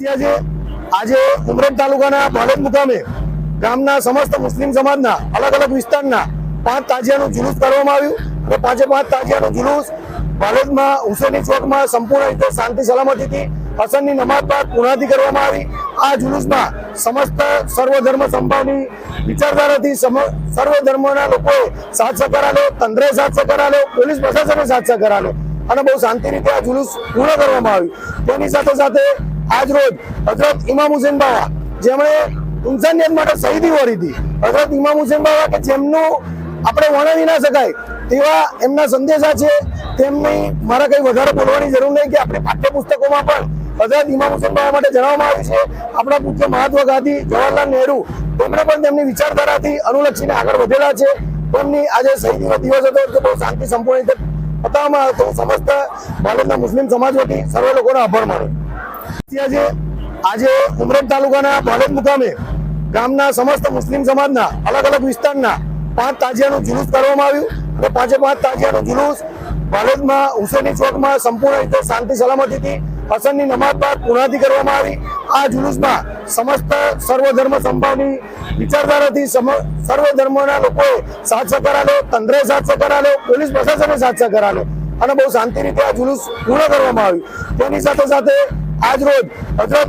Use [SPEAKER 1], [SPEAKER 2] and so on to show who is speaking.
[SPEAKER 1] આજે ઉમરેઠ તાલુકાના બાલેજ મુકામે ગામના સમસ્ત મુસ્લિમ સમાજના અલગ અલગ વિસ્તારના 5 તાજિયાનું જુલુસ કરવામાં આવ્યું અને 5 તાજિયાનું જુલુસ બાલેજમાં હુસેની ચોકમાં સંપૂર્ણ રીતે શાંતિ સલામતીથી અસરની નમાઝ બાદ પૂર્ણાહુતિ કરવામાં આવી। આ જુલુસમાં સમસ્ત સર્વધર્મ સંભાવની વિચારધારાથી સર્વ ધર્મના લોકોએ સાથ સહકાર આપ્યો, તંત્રે સાથ સહકાર આપ્યો, પોલીસ પ્રશાસને સાથ સહકાર આપ્યો અને બહુ શાંતિ રીતે આ જુલુસ પૂર્ણ કરવામાં આવ્યું। તેની સાથે સાથે આજ રોજ હજરત ઇમામ હુસેન બાવા જેમણે ઇન્સાનિયત માટે શહીદી વરી હતી, હજરત ઇમામ હુસેન બાવા કે જેમનું આપણે વર્ણવી ના શકાય તેવા એમના સંદેશા છે। તેમની મારા કઈ વધારે બોલવાની જરૂર નહીં કે આપણે પાઠ્યપુસ્તકોમાં પણ હજરત ઇમામ હુસેન બાવા માટે જણાવવામાં આવ્યું છે। આપણા પૂજ્ય મહાત્મા ગાંધી, જવાહરલાલ નહેરુ તેમણે પણ તેમની વિચારધારાથી અનુલક્ષીને આગળ વધેલા છે। તેમની આજે શહીદીનો દિવસ હતો તો બહુ શાંતિ સંપૂર્ણ રીતે પતાવવામાં આવ્યો। સમસ્ત બાલેજના મુસ્લિમ સમાજ વતી સર્વ લોકોનો આભાર માનું। આજે ઉમરેઠ તાલુકાના બાલેજ મુકામે ગામના સમસ્ત મુસ્લિમ સમાજના અલગ અલગ વિસ્તારના 5 તાજિયાનું જુલુસ કરવામાં આવ્યું અને 5 તાજિયાનું જુલુસ બાલેજમાં હુસેની ચોકમાં સંપૂર્ણ રીતે શાંતિ સલામતીથી અસરની નમાઝ બાદ પૂર્ણાહુતિ કરવામાં આવી। આ જુલુસમાં સમસ્ત સર્વધર્મ સંભાવની વિચારધારાથી સર્વ ધર્મના લોકોએ સાથ સહકાર આપ્યો, તંત્રે સાથ સહકાર આપ્યો, પોલીસ પ્રશાસને સાથ સહકાર આપ્યો અને બહુ શાંતિ રીતે આ જુલુસ પૂર્ણ કરવામાં આવ્યું। તેની સાથે સાથે આજ રોજ હજરત